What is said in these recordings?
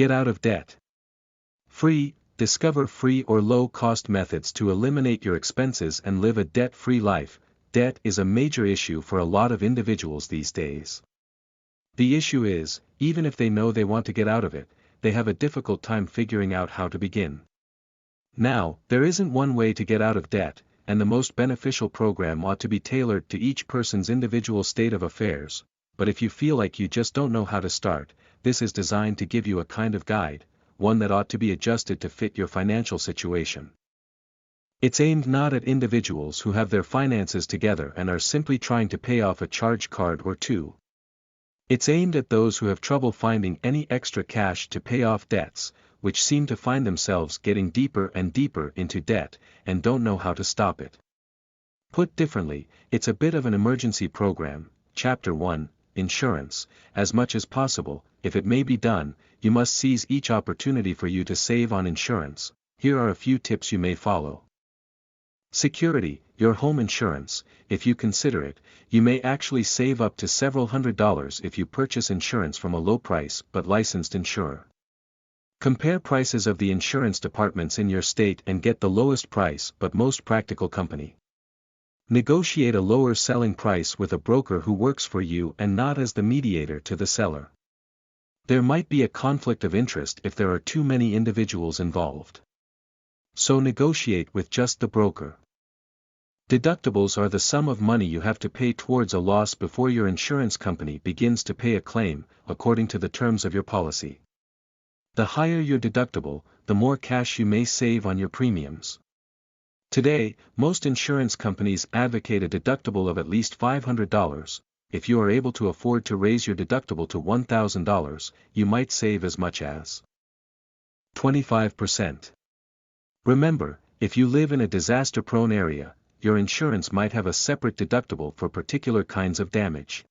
Get out of debt. Discover free or low-cost methods to eliminate your expenses and live a debt-free life. Debt is a major issue for a lot of individuals these days. The issue is, even if they know they want to get out of it, they have a difficult time figuring out how to begin. Now, there isn't one way to get out of debt, and the most beneficial program ought to be tailored to each person's individual state of affairs, but if you feel like you just don't know how to start, this is designed to give you a kind of guide, one that ought to be adjusted to fit your financial situation. It's aimed not at individuals who have their finances together and are simply trying to pay off a charge card or two. It's aimed at those who have trouble finding any extra cash to pay off debts, which seem to find themselves getting deeper and deeper into debt, and don't know how to stop it. Put differently, it's a bit of an emergency program. Chapter 1, Insurance. As much as possible, if it may be done, you must seize each opportunity for you to save on insurance. Here are a few tips you may follow. Security, your home insurance. If you consider it, you may actually save up to several $100s if you purchase insurance from a low-price but licensed insurer. Compare prices of the insurance departments in your state and get the lowest price but most practical company. Negotiate a lower selling price with a broker who works for you and not as the mediator to the seller. There might be a conflict of interest if there are too many individuals involved. So negotiate with just the broker. Deductibles are the sum of money you have to pay towards a loss before your insurance company begins to pay a claim, according to the terms of your policy. The higher your deductible, the more cash you may save on your premiums. Today, most insurance companies advocate a deductible of at least $500. If you are able to afford to raise your deductible to $1,000, you might save as much as 25%. Remember, if you live in a disaster-prone area, your insurance might have a separate deductible for particular kinds of damage.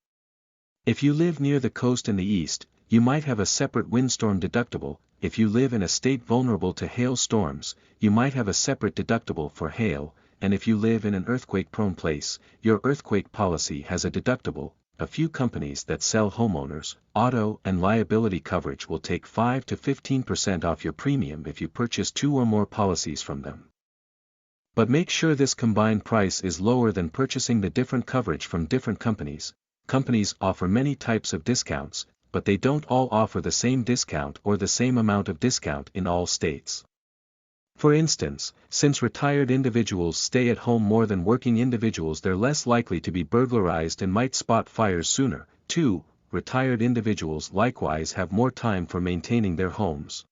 If you live near the coast in the east, you might have a separate windstorm deductible. If you live in a state vulnerable to hail storms, you might have a separate deductible for hail, and if you live in an earthquake-prone place, your earthquake policy has a deductible. A few companies that sell homeowners, auto and liability coverage will take 5 to 15% off your premium if you purchase 2 or more policies from them. But make sure this combined price is lower than purchasing the different coverage from different companies. Companies offer many types of discounts, but they don't all offer the same discount or the same amount of discount in all states. For instance, since retired individuals stay at home more than working individuals, they're less likely to be burglarized and might spot fires sooner. 2. Retired individuals likewise have more time for maintaining their homes.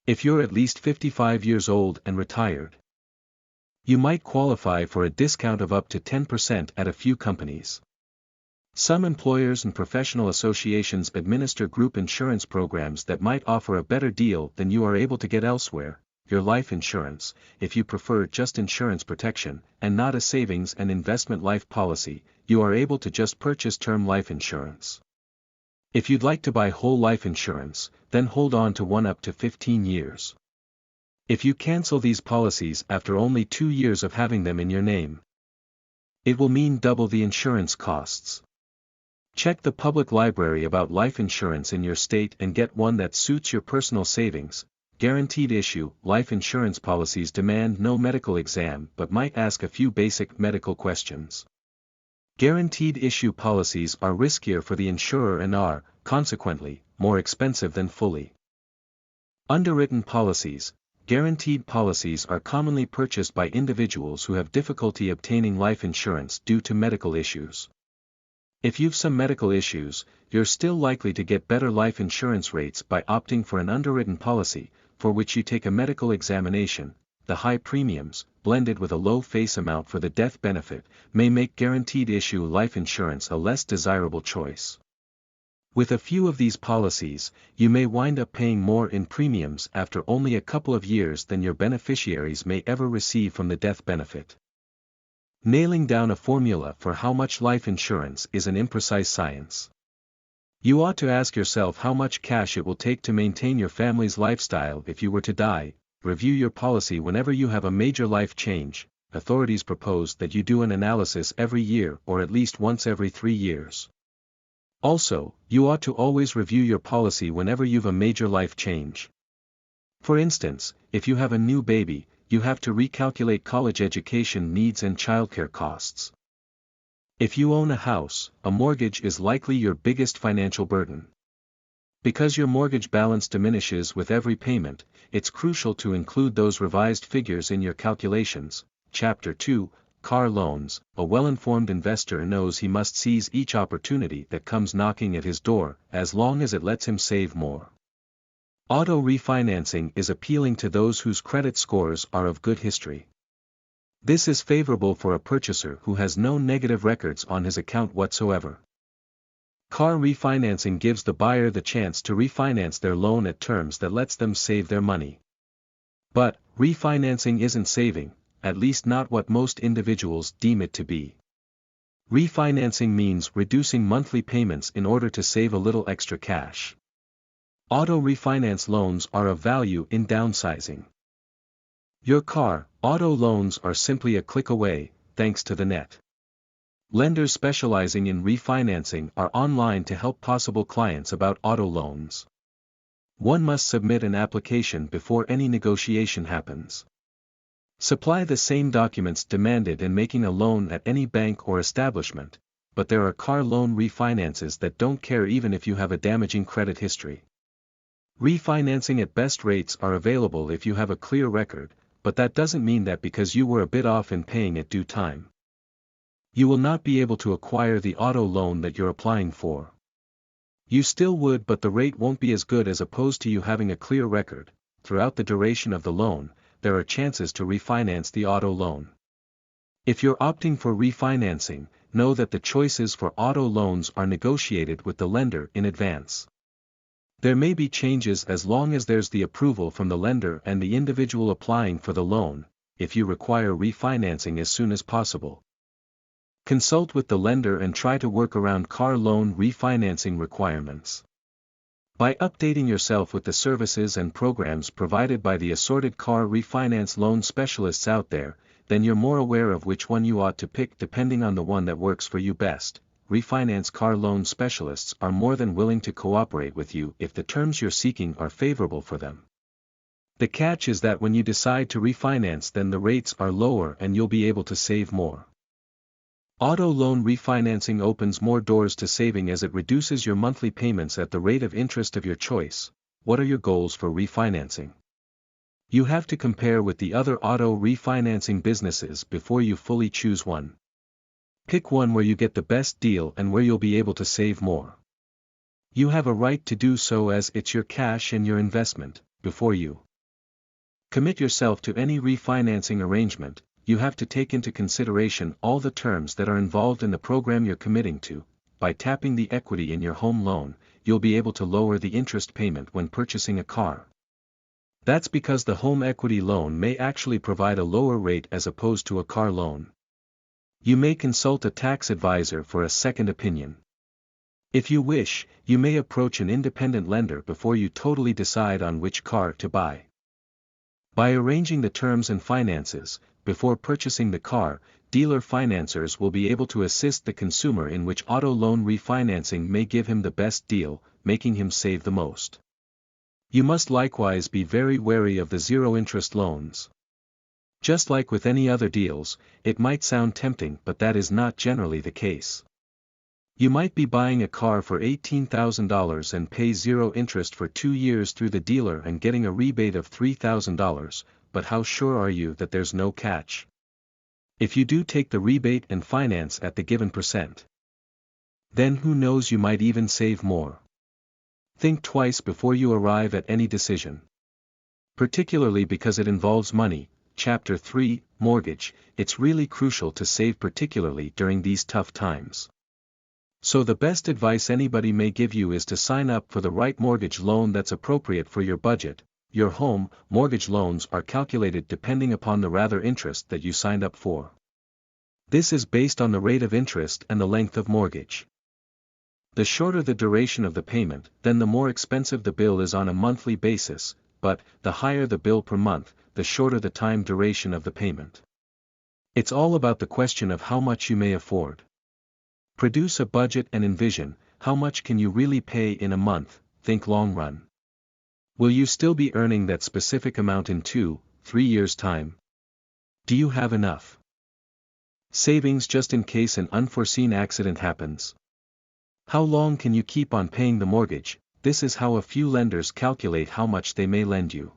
If you're at least 55 years old and retired, you might qualify for a discount of up to 10% at a few companies. Some employers and professional associations administer group insurance programs that might offer a better deal than you are able to get elsewhere. Your life insurance, if you prefer just insurance protection, and not a savings and investment life policy, you are able to just purchase term life insurance. If you'd like to buy whole life insurance, then hold on to one up to 15 years. If you cancel these policies after only 2 years of having them in your name, it will mean double the insurance costs. Check the public library about life insurance in your state and get one that suits your personal savings. Guaranteed issue. Life insurance policies demand no medical exam but might ask a few basic medical questions. Guaranteed issue policies are riskier for the insurer and are, consequently, more expensive than fully underwritten policies. Guaranteed policies are commonly purchased by individuals who have difficulty obtaining life insurance due to medical issues. If you've some medical issues, you're still likely to get better life insurance rates by opting for an underwritten policy, for which you take a medical examination. The high premiums, blended with a low face amount for the death benefit, may make guaranteed issue life insurance a less desirable choice. With a few of these policies, you may wind up paying more in premiums after only a couple of years than your beneficiaries may ever receive from the death benefit. Nailing down a formula for how much life insurance is an imprecise science. You ought to ask yourself how much cash it will take to maintain your family's lifestyle if you were to die. Review your policy whenever you have a major life change. Authorities propose that you do an analysis every year or at least once every 3 years. Also, you ought to always review your policy whenever you've a major life change. For instance, if you have a new baby, you have to recalculate college education needs and childcare costs. If you own a house, a mortgage is likely your biggest financial burden. Because your mortgage balance diminishes with every payment, it's crucial to include those revised figures in your calculations. Chapter 2, Car Loans. A well-informed investor knows he must seize each opportunity that comes knocking at his door, as long as it lets him save more. Auto refinancing is appealing to those whose credit scores are of good history. This is favorable for a purchaser who has no negative records on his account whatsoever. Car refinancing gives the buyer the chance to refinance their loan at terms that lets them save their money. But, refinancing isn't saving, at least not what most individuals deem it to be. Refinancing means reducing monthly payments in order to save a little extra cash. Auto refinance loans are of value in downsizing. Your car, auto loans are simply a click away, thanks to the net. Lenders specializing in refinancing are online to help possible clients about auto loans. One must submit an application before any negotiation happens. Supply the same documents demanded in making a loan at any bank or establishment, but there are car loan refinances that don't care even if you have a damaging credit history. Refinancing at best rates are available if you have a clear record, but that doesn't mean that because you were a bit off in paying at due time, you will not be able to acquire the auto loan that you're applying for. You still would, but the rate won't be as good as opposed to you having a clear record. Throughout the duration of the loan, there are chances to refinance the auto loan. If you're opting for refinancing, know that the choices for auto loans are negotiated with the lender in advance. There may be changes as long as there's the approval from the lender and the individual applying for the loan, if you require refinancing as soon as possible. Consult with the lender and try to work around car loan refinancing requirements. By updating yourself with the services and programs provided by the assorted car refinance loan specialists out there, then you're more aware of which one you ought to pick depending on the one that works for you best. Refinance car loan specialists are more than willing to cooperate with you if the terms you're seeking are favorable for them. The catch is that when you decide to refinance, then the rates are lower and you'll be able to save more. Auto loan refinancing opens more doors to saving as it reduces your monthly payments at the rate of interest of your choice. What are your goals for refinancing? You have to compare with the other auto refinancing businesses before you fully choose one. Pick one where you get the best deal and where you'll be able to save more. You have a right to do so as it's your cash and your investment. Before you commit yourself to any refinancing arrangement, you have to take into consideration all the terms that are involved in the program you're committing to. By tapping the equity in your home loan, you'll be able to lower the interest payment when purchasing a car. That's because the home equity loan may actually provide a lower rate as opposed to a car loan. You may consult a tax advisor for a second opinion. If you wish, you may approach an independent lender before you totally decide on which car to buy. By arranging the terms and finances, before purchasing the car, dealer financiers will be able to assist the consumer in which auto loan refinancing may give him the best deal, making him save the most. You must likewise be very wary of the zero-interest loans. Just like with any other deals, it might sound tempting, but that is not generally the case. You might be buying a car for $18,000 and pay zero interest for 2 years through the dealer and getting a rebate of $3,000, but how sure are you that there's no catch? If you do take the rebate and finance at the given percent, then who knows, you might even save more. Think twice before you arrive at any decision. Particularly because it involves money. Chapter 3, Mortgage. It's really crucial to save, particularly during these tough times. So the best advice anybody may give you is to sign up for the right mortgage loan that's appropriate for your budget. Your home mortgage loans are calculated depending upon the rather interest that you signed up for. This is based on the rate of interest and the length of mortgage. The shorter the duration of the payment, then the more expensive the bill is on a monthly basis, but the higher the bill per month, the shorter the time duration of the payment. It's all about the question of how much you may afford. Produce a budget and envision, how much can you really pay in a month? Think long run. Will you still be earning that specific amount in 2, 3 years' time? Do you have enough savings just in case an unforeseen accident happens? How long can you keep on paying the mortgage? This is how a few lenders calculate how much they may lend you.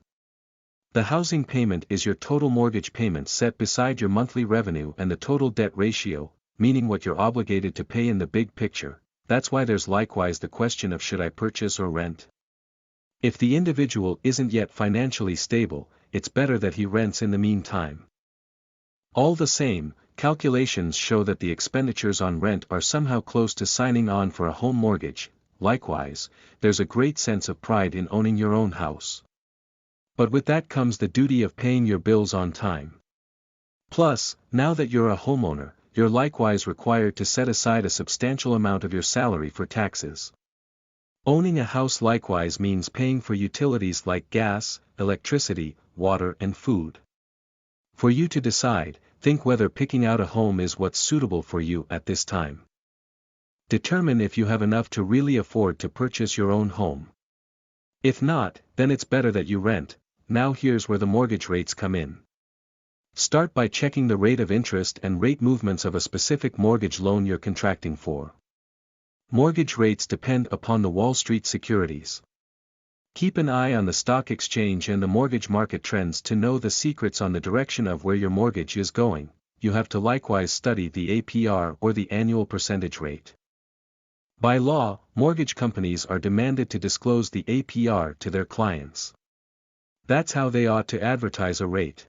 The housing payment is your total mortgage payment set beside your monthly revenue and the total debt ratio, meaning what you're obligated to pay in the big picture. That's why there's likewise the question of should I purchase or rent? If the individual isn't yet financially stable, it's better that he rents in the meantime. All the same, calculations show that the expenditures on rent are somehow close to signing on for a home mortgage. Likewise, there's a great sense of pride in owning your own house. But with that comes the duty of paying your bills on time. Plus, now that you're a homeowner, you're likewise required to set aside a substantial amount of your salary for taxes. Owning a house likewise means paying for utilities like gas, electricity, water and food. For you to decide, think whether picking out a home is what's suitable for you at this time. Determine if you have enough to really afford to purchase your own home. If not, then it's better that you rent. Now here's where the mortgage rates come in. Start by checking the rate of interest and rate movements of a specific mortgage loan you're contracting for. Mortgage rates depend upon the Wall Street securities. Keep an eye on the stock exchange and the mortgage market trends to know the secrets on the direction of where your mortgage is going. You have to likewise study the APR or the annual percentage rate. By law, mortgage companies are demanded to disclose the APR to their clients. That's how they ought to advertise a rate.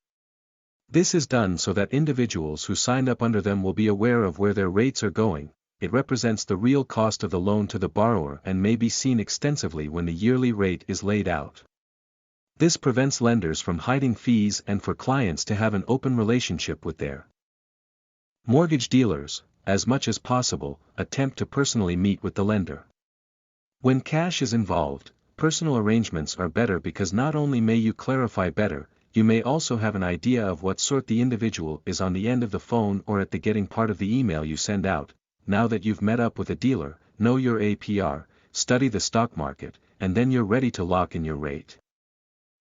This is done so that individuals who signed up under them will be aware of where their rates are going. It represents the real cost of the loan to the borrower and may be seen extensively when the yearly rate is laid out. This prevents lenders from hiding fees and for clients to have an open relationship with their mortgage dealers. As much as possible, attempt to personally meet with the lender. When cash is involved, personal arrangements are better because not only may you clarify better, you may also have an idea of what sort the individual is on the end of the phone or at the getting part of the email you send out. Now that you've met up with a dealer, know your APR, study the stock market, and then you're ready to lock in your rate.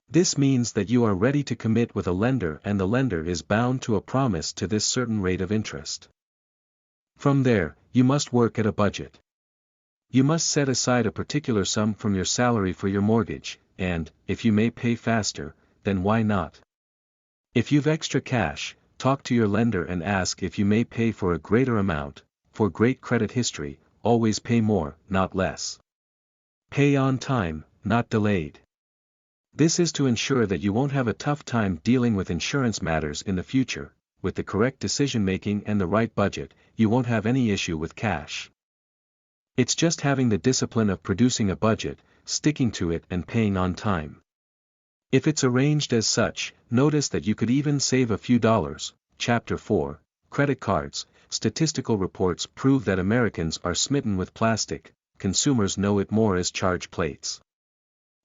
This means that you are ready to commit with a lender and the lender is bound to a promise to this certain rate of interest. From there, you must work at a budget. You must set aside a particular sum from your salary for your mortgage, and, if you may pay faster, then why not? If you've extra cash, talk to your lender and ask if you may pay for a greater amount. For great credit history, always pay more, not less. Pay on time, not delayed. This is to ensure that you won't have a tough time dealing with insurance matters in the future. With the correct decision-making and the right budget, you won't have any issue with cash. It's just having the discipline of producing a budget, sticking to it and paying on time. If it's arranged as such, notice that you could even save a few dollars. Chapter 4, Credit Cards. Statistical reports prove that Americans are smitten with plastic, consumers know it more as charge plates.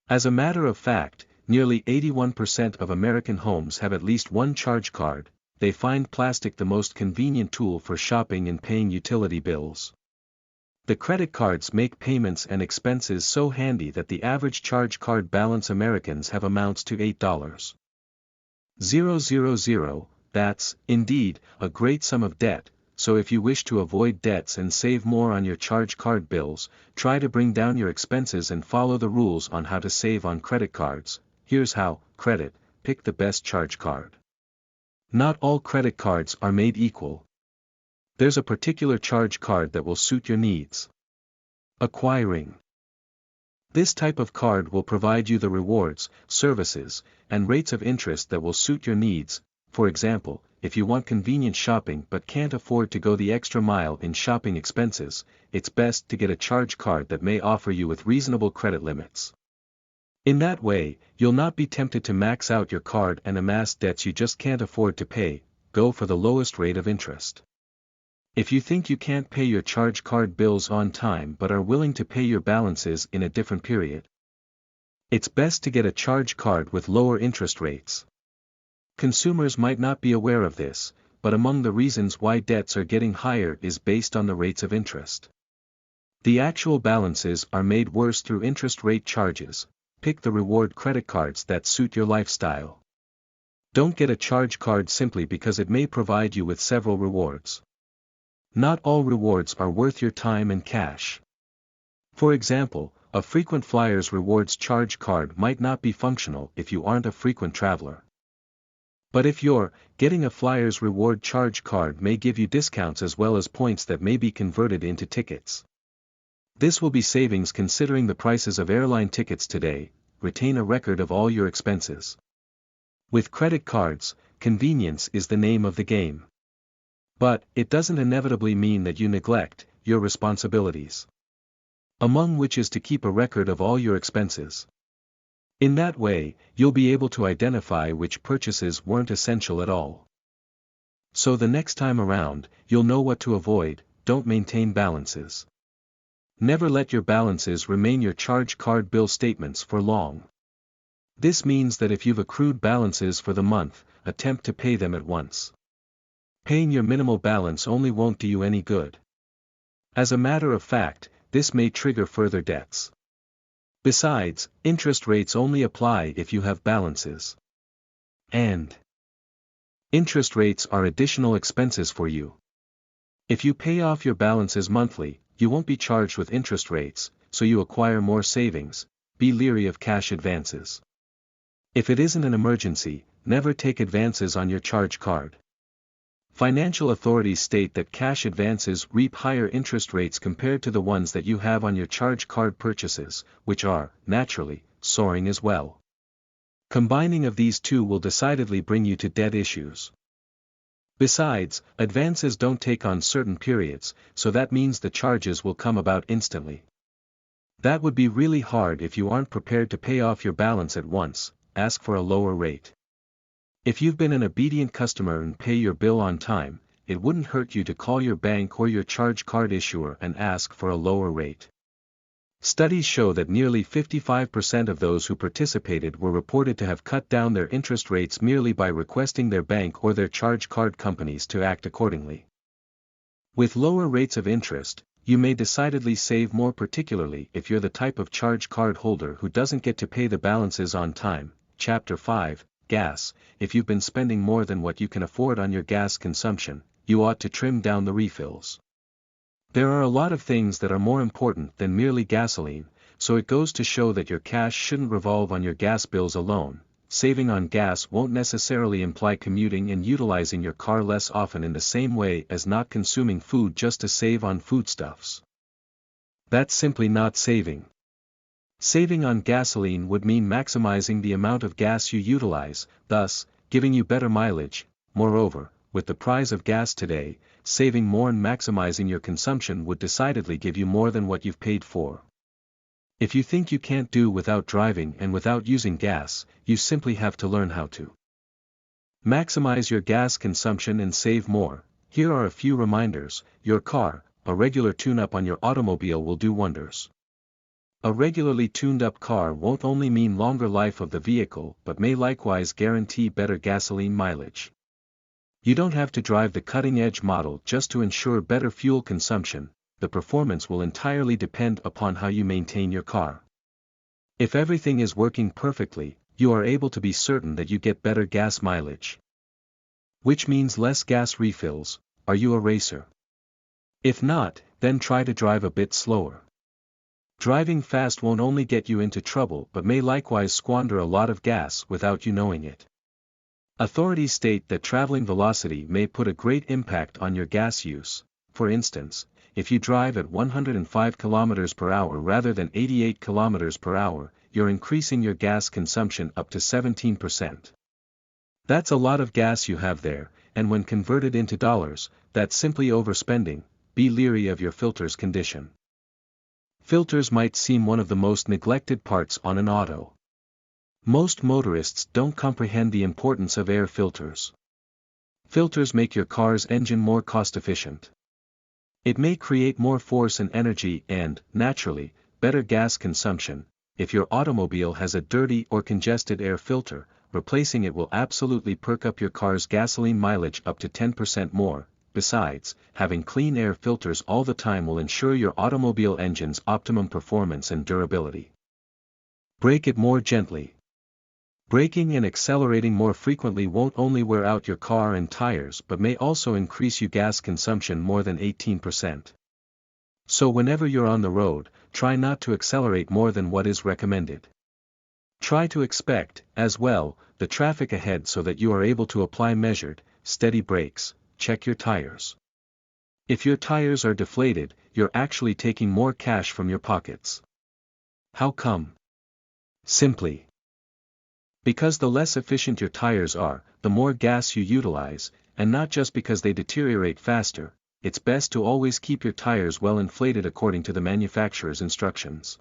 As a matter of fact, nearly 81% of American homes have at least one charge card. They find plastic the most convenient tool for shopping and paying utility bills. The credit cards make payments and expenses so handy that the average charge card balance Americans have amounts to $8,000. That's, indeed, a great sum of debt. So if you wish to avoid debts and save more on your charge card bills, try to bring down your expenses and follow the rules on how to save on credit cards. Here's how. Credit, pick the best charge card. Not all credit cards are made equal. There's a particular charge card that will suit your needs. Acquiring. This type of card will provide you the rewards, services, and rates of interest that will suit your needs. For example, if you want convenient shopping but can't afford to go the extra mile in shopping expenses, it's best to get a charge card that may offer you with reasonable credit limits. In that way, you'll not be tempted to max out your card and amass debts you just can't afford to pay. Go for the lowest rate of interest. If you think you can't pay your charge card bills on time but are willing to pay your balances in a different period, it's best to get a charge card with lower interest rates. Consumers might not be aware of this, but among the reasons why debts are getting higher is based on the rates of interest. The actual balances are made worse through interest rate charges. Pick the reward credit cards that suit your lifestyle. Don't get a charge card simply because it may provide you with several rewards. Not all rewards are worth your time and cash. For example, a frequent flyers rewards charge card might not be functional if you aren't a frequent traveler. But if you're getting a flyers reward charge card may give you discounts as well as points that may be converted into tickets. This will be savings considering the prices of airline tickets today. Retain a record of all your expenses. With credit cards, convenience is the name of the game. But it doesn't inevitably mean that you neglect your responsibilities, among which is to keep a record of all your expenses. In that way, you'll be able to identify which purchases weren't essential at all. So the next time around, you'll know what to avoid. Don't maintain balances. Never let your balances remain your charge card bill statements for long. This means that if you've accrued balances for the month, attempt to pay them at once. Paying your minimal balance only won't do you any good. As a matter of fact, this may trigger further debts. Besides, interest rates only apply if you have balances. And interest rates are additional expenses for you. If you pay off your balances monthly, you won't be charged with interest rates, so you acquire more savings. Be leery of cash advances. If it isn't an emergency, never take advances on your charge card. Financial authorities state that cash advances reap higher interest rates compared to the ones that you have on your charge card purchases, which are, naturally, soaring as well. Combining of these two will decidedly bring you to debt issues. Besides, advances don't take on certain periods, so that means the charges will come about instantly. That would be really hard if you aren't prepared to pay off your balance at once. Ask for a lower rate. If you've been an obedient customer and pay your bill on time, it wouldn't hurt you to call your bank or your charge card issuer and ask for a lower rate. Studies show that nearly 55% of those who participated were reported to have cut down their interest rates merely by requesting their bank or their charge card companies to act accordingly. With lower rates of interest, you may decidedly save more, particularly if you're the type of charge card holder who doesn't get to pay the balances on time. Chapter 5, Gas. If you've been spending more than what you can afford on your gas consumption, you ought to trim down the refills. There are a lot of things that are more important than merely gasoline, so it goes to show that your cash shouldn't revolve on your gas bills alone. Saving on gas won't necessarily imply commuting and utilizing your car less often in the same way as not consuming food just to save on foodstuffs. That's simply not saving. Saving on gasoline would mean maximizing the amount of gas you utilize, thus, giving you better mileage. Moreover, with the price of gas today, saving more and maximizing your consumption would decidedly give you more than what you've paid for. If you think you can't do without driving and without using gas, you simply have to learn how to maximize your gas consumption and save more. Here are a few reminders. Your car, a regular tune-up on your automobile will do wonders. A regularly tuned-up car won't only mean longer life of the vehicle but may likewise guarantee better gasoline mileage. You don't have to drive the cutting-edge model just to ensure better fuel consumption. The performance will entirely depend upon how you maintain your car. If everything is working perfectly, you are able to be certain that you get better gas mileage, which means less gas refills. Are you a racer? If not, then try to drive a bit slower. Driving fast won't only get you into trouble but may likewise squander a lot of gas without you knowing it. Authorities state that traveling velocity may put a great impact on your gas use. For instance, if you drive at 105 km per hour rather than 88 km per hour, you're increasing your gas consumption up to 17%. That's a lot of gas you have there, and when converted into dollars, that's simply overspending. Be leery of your filter's condition. Filters might seem one of the most neglected parts on an auto. Most motorists don't comprehend the importance of air filters. Filters make your car's engine more cost-efficient. It may create more force and energy and, naturally, better gas consumption. If your automobile has a dirty or congested air filter, replacing it will absolutely perk up your car's gasoline mileage up to 10% more. Besides, having clean air filters all the time will ensure your automobile engine's optimum performance and durability. Brake it more gently. Braking and accelerating more frequently won't only wear out your car and tires but may also increase your gas consumption more than 18%. So whenever you're on the road, try not to accelerate more than what is recommended. Try to expect, as well, the traffic ahead so that you are able to apply measured, steady brakes. Check your tires. If your tires are deflated, you're actually taking more cash from your pockets. How come? Simply because the less efficient your tires are, the more gas you utilize, and not just because they deteriorate faster. It's best to always keep your tires well inflated according to the manufacturer's instructions.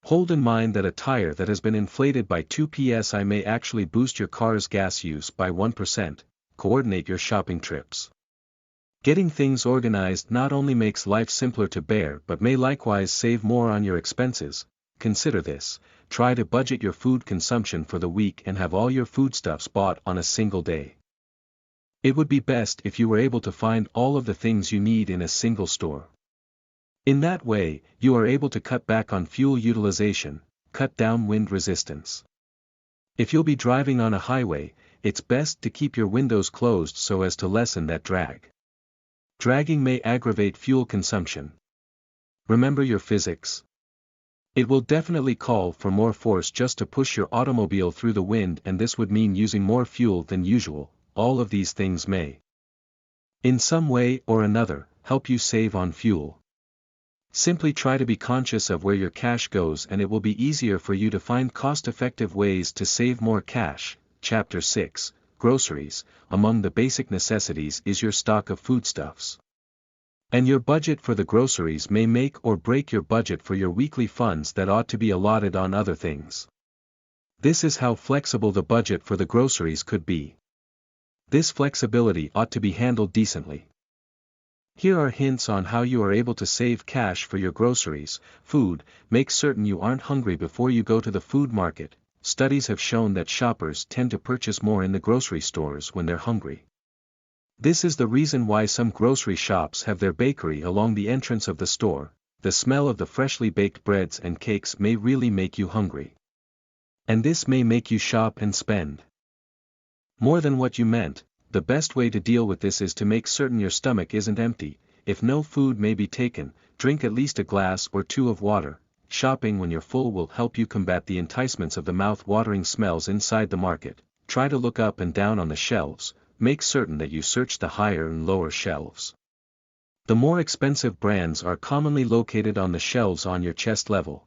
Hold in mind that a tire that has been inflated by 2 psi may actually boost your car's gas use by 1%. Coordinate your shopping trips. Getting things organized not only makes life simpler to bear but may likewise save more on your expenses. Consider this: try to budget your food consumption for the week and have all your foodstuffs bought on a single day. It would be best if you were able to find all of the things you need in a single store. In that way, you are able to cut back on fuel utilization, cut down wind resistance. If you'll be driving on a highway, it's best to keep your windows closed so as to lessen that drag. Dragging may aggravate fuel consumption. Remember your physics. It will definitely call for more force just to push your automobile through the wind, and this would mean using more fuel than usual. All of these things may, in some way or another, help you save on fuel. Simply try to be conscious of where your cash goes and it will be easier for you to find cost-effective ways to save more cash. Chapter 6, Groceries. Among the basic necessities is your stock of foodstuffs. And your budget for the groceries may make or break your budget for your weekly funds that ought to be allotted on other things. This is how flexible the budget for the groceries could be. This flexibility ought to be handled decently. Here are hints on how you are able to save cash for your groceries. Food. Make certain you aren't hungry before you go to the food market. Studies have shown that shoppers tend to purchase more in the grocery stores when they're hungry. This is the reason why some grocery shops have their bakery along the entrance of the store. The smell of the freshly baked breads and cakes may really make you hungry. And this may make you shop and spend more than what you meant. The best way to deal with this is to make certain your stomach isn't empty. If no food may be taken, drink at least a glass or two of water. Shopping when you're full will help you combat the enticements of the mouth-watering smells inside the market. Try to look up and down on the shelves. Make certain that you search the higher and lower shelves. The more expensive brands are commonly located on the shelves on your chest level.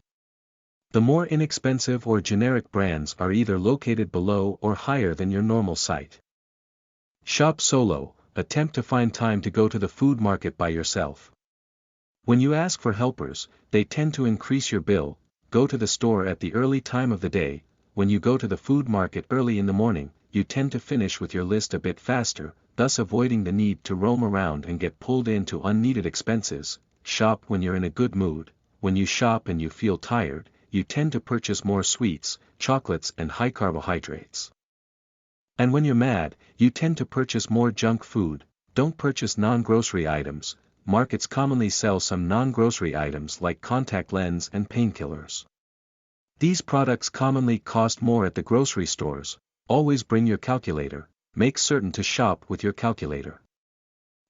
The more inexpensive or generic brands are either located below or higher than your normal sight. Shop solo. Attempt to find time to go to the food market by yourself. When you ask for helpers, they tend to increase your bill. Go to the store at the early time of the day. When you go to the food market early in the morning, you tend to finish with your list a bit faster, thus avoiding the need to roam around and get pulled into unneeded expenses. Shop when you're in a good mood. When you shop and you feel tired, you tend to purchase more sweets, chocolates and high carbohydrates. And when you're mad, you tend to purchase more junk food. Don't purchase non-grocery items. Markets commonly sell some non-grocery items like contact lens and painkillers. These products commonly cost more at the grocery stores. Always bring your calculator. Make certain to shop with your calculator.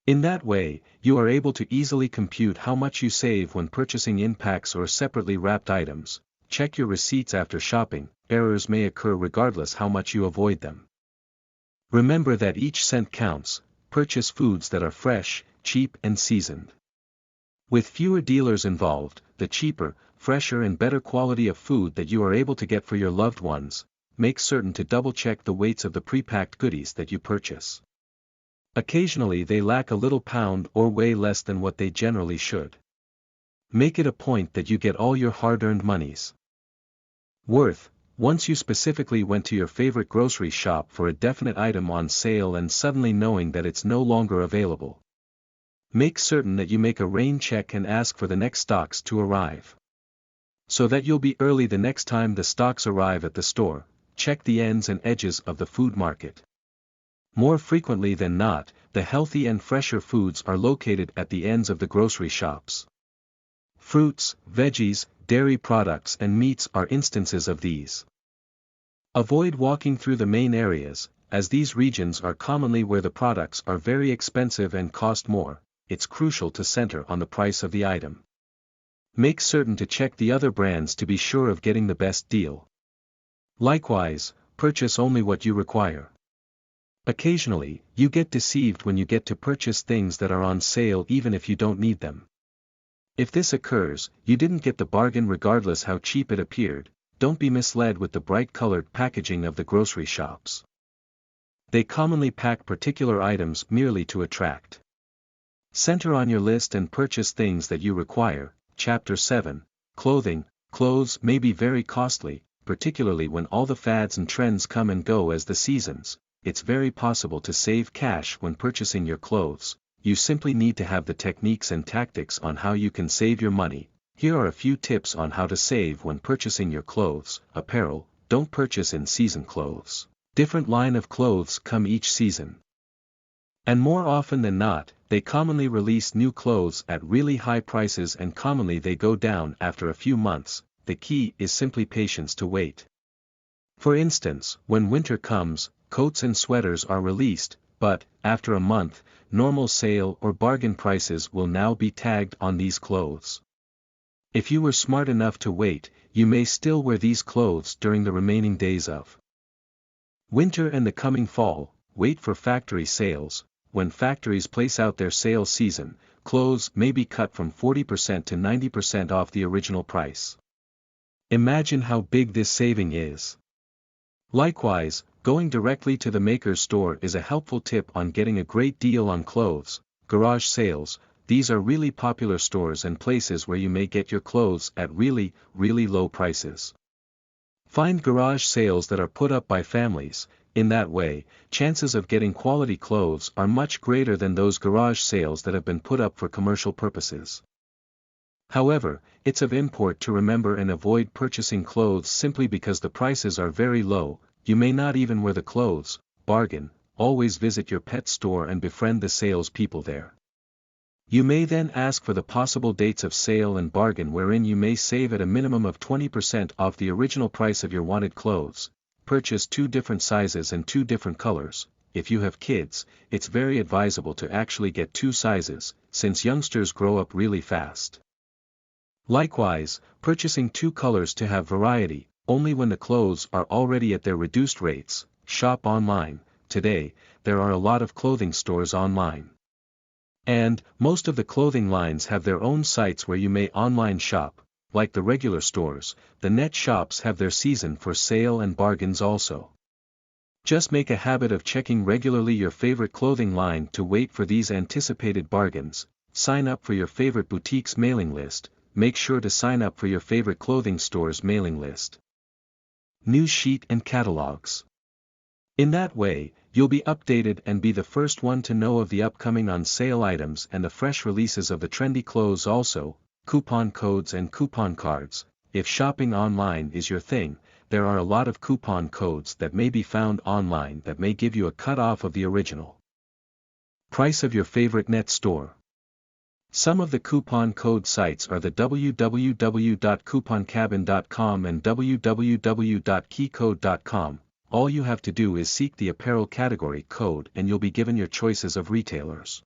In that way, you are able to easily compute how much you save when purchasing in packs or separately wrapped items. Check your receipts after shopping. Errors may occur regardless how much you avoid them. Remember that each cent counts. Purchase foods that are fresh, cheap and seasoned. With fewer dealers involved, the cheaper, fresher and better quality of food that you are able to get for your loved ones. Make certain to double-check the weights of the pre-packed goodies that you purchase. Occasionally they lack a little pound or weigh less than what they generally should. Make it a point that you get all your hard-earned money's worth. Once you specifically went to your favorite grocery shop for a definite item on sale and suddenly knowing that it's no longer available. Make certain that you make a rain check and ask for the next stocks to arrive. So that you'll be early the next time the stocks arrive at the store. Check the ends and edges of the food market. More frequently than not, the healthy and fresher foods are located at the ends of the grocery shops. Fruits, veggies, dairy products and meats are instances of these. Avoid walking through the main areas, as these regions are commonly where the products are very expensive and cost more. It's crucial to center on the price of the item. Make certain to check the other brands to be sure of getting the best deal. Likewise, purchase only what you require. Occasionally, you get deceived when you get to purchase things that are on sale even if you don't need them. If this occurs, you didn't get the bargain regardless how cheap it appeared. Don't be misled with the bright-colored packaging of the grocery shops. They commonly pack particular items merely to attract. Center on your list and purchase things that you require. Chapter 7, Clothing. Clothes may be very costly, particularly when all the fads and trends come and go as the seasons. It's very possible to save cash when purchasing your clothes. You simply need to have the techniques and tactics on how you can save your money. Here are a few tips on how to save when purchasing your clothes. Apparel. Don't purchase in-season clothes. Different line of clothes come each season. And more often than not, they commonly release new clothes at really high prices and commonly they go down after a few months. The key is simply patience to wait. For instance, when winter comes, coats and sweaters are released, but, after a month, normal sale or bargain prices will now be tagged on these clothes. If you were smart enough to wait, you may still wear these clothes during the remaining days of winter and the coming fall. Wait for factory sales. When factories place out their sales season, clothes may be cut from 40% to 90% off the original price. Imagine how big this saving is. Likewise, going directly to the maker's store is a helpful tip on getting a great deal on clothes. Garage sales. These are really popular stores and places where you may get your clothes at really, really low prices. Find garage sales that are put up by families. In that way, chances of getting quality clothes are much greater than those garage sales that have been put up for commercial purposes. However, it's of import to remember and avoid purchasing clothes simply because the prices are very low. You may not even wear the clothes. Bargain. Always visit your pet store and befriend the sales people there. You may then ask for the possible dates of sale and bargain wherein you may save at a minimum of 20% off the original price of your wanted clothes. Purchase 2 different sizes and 2 different colors. If you have kids, it's very advisable to actually get 2 sizes, since youngsters grow up really fast. Likewise, purchasing 2 colors to have variety, only when the clothes are already at their reduced rates. Shop online. Today, there are a lot of clothing stores online. And, most of the clothing lines have their own sites where you may online shop. Like the regular stores, the net shops have their season for sale and bargains also. Just make a habit of checking regularly your favorite clothing line to wait for these anticipated bargains. Sign up for your favorite boutique's mailing list. Make sure to sign up for your favorite clothing store's mailing list. News sheet and catalogs. In that way, you'll be updated and be the first one to know of the upcoming on sale items and the fresh releases of the trendy clothes also. Coupon codes and coupon cards. If shopping online is your thing, there are a lot of coupon codes that may be found online that may give you a cut-off of the original price of your favorite net store. Some of the coupon code sites are the www.couponcabin.com and www.keycode.com. All you have to do is seek the apparel category code and you'll be given your choices of retailers.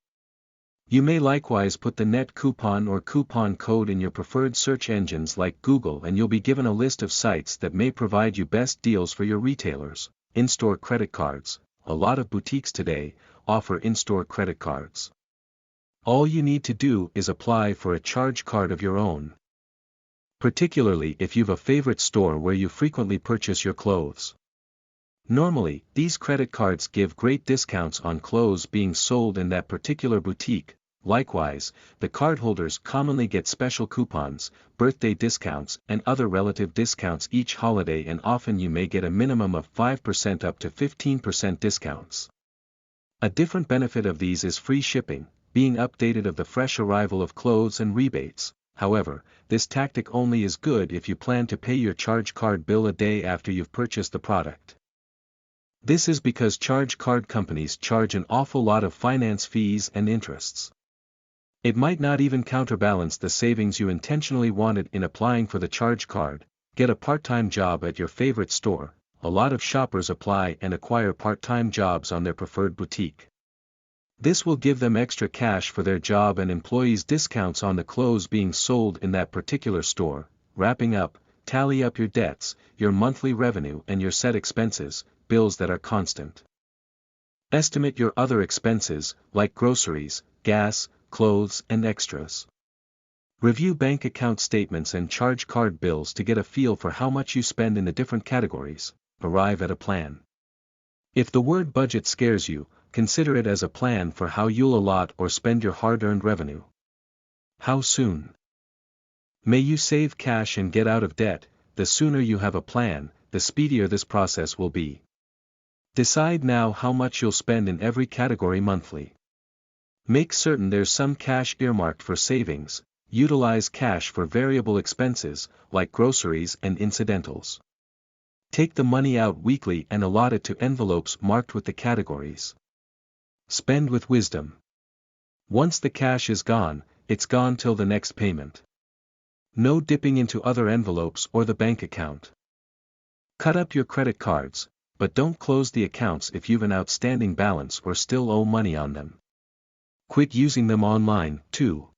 You may likewise put the net coupon or coupon code in your preferred search engines like Google and you'll be given a list of sites that may provide you best deals for your retailers. In-store credit cards. A lot of boutiques today offer in-store credit cards. All you need to do is apply for a charge card of your own. Particularly if you've a favorite store where you frequently purchase your clothes. Normally, these credit cards give great discounts on clothes being sold in that particular boutique. Likewise, the cardholders commonly get special coupons, birthday discounts and other relative discounts each holiday and often you may get a minimum of 5% up to 15% discounts. A different benefit of these is free shipping, being updated of the fresh arrival of clothes and rebates. However, this tactic only is good if you plan to pay your charge card bill a day after you've purchased the product. This is because charge card companies charge an awful lot of finance fees and interests. It might not even counterbalance the savings you intentionally wanted in applying for the charge card. Get a part-time job at your favorite store. A lot of shoppers apply and acquire part-time jobs on their preferred boutique. This will give them extra cash for their job and employees discounts on the clothes being sold in that particular store. Wrapping up, tally up your debts, your monthly revenue and your set expenses, bills that are constant. Estimate your other expenses, like groceries, gas, clothes and extras. Review bank account statements and charge card bills to get a feel for how much you spend in the different categories. Arrive at a plan. If the word budget scares you, consider it as a plan for how you'll allot or spend your hard-earned revenue. How soon? May you save cash and get out of debt. The sooner you have a plan, the speedier this process will be. Decide now how much you'll spend in every category monthly. Make certain there's some cash earmarked for savings. Utilize cash for variable expenses, like groceries and incidentals. Take the money out weekly and allot it to envelopes marked with the categories. Spend with wisdom. Once the cash is gone, it's gone till the next payment. No dipping into other envelopes or the bank account. Cut up your credit cards, but don't close the accounts if you've an outstanding balance or still owe money on them. Quit using them online, too.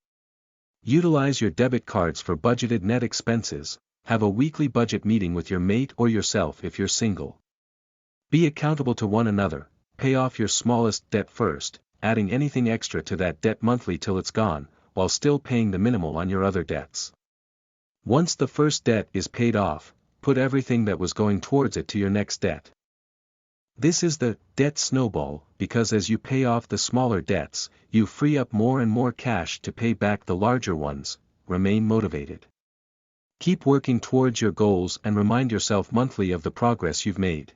Utilize your debit cards for budgeted net expenses. Have a weekly budget meeting with your mate or yourself if you're single. Be accountable to one another. Pay off your smallest debt first, adding anything extra to that debt monthly till it's gone, while still paying the minimal on your other debts. Once the first debt is paid off, put everything that was going towards it to your next debt. This is the debt snowball, because as you pay off the smaller debts, you free up more and more cash to pay back the larger ones. Remain motivated. Keep working towards your goals and remind yourself monthly of the progress you've made.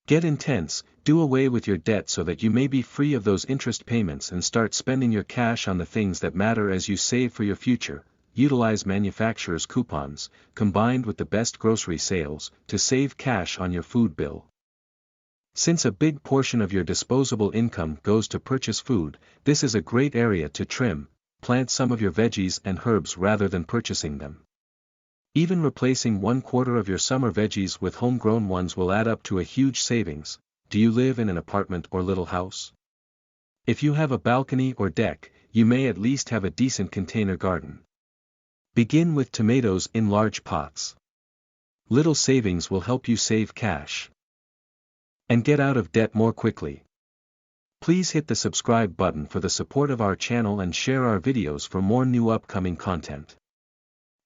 Get intense, do away with your debt so that you may be free of those interest payments and start spending your cash on the things that matter as you save for your future. Utilize manufacturers' coupons, combined with the best grocery sales, to save cash on your food bill. Since a big portion of your disposable income goes to purchase food, this is a great area to trim. Plant some of your veggies and herbs rather than purchasing them. Even replacing 1/4 of your summer veggies with homegrown ones will add up to a huge savings. Do you live in an apartment or little house? If you have a balcony or deck, you may at least have a decent container garden. Begin with tomatoes in large pots. Little savings will help you save cash and get out of debt more quickly. Please hit the subscribe button for the support of our channel and share our videos for more new upcoming content.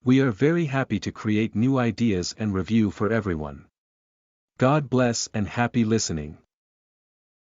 We are very happy to create new ideas and review for everyone. God bless and happy listening.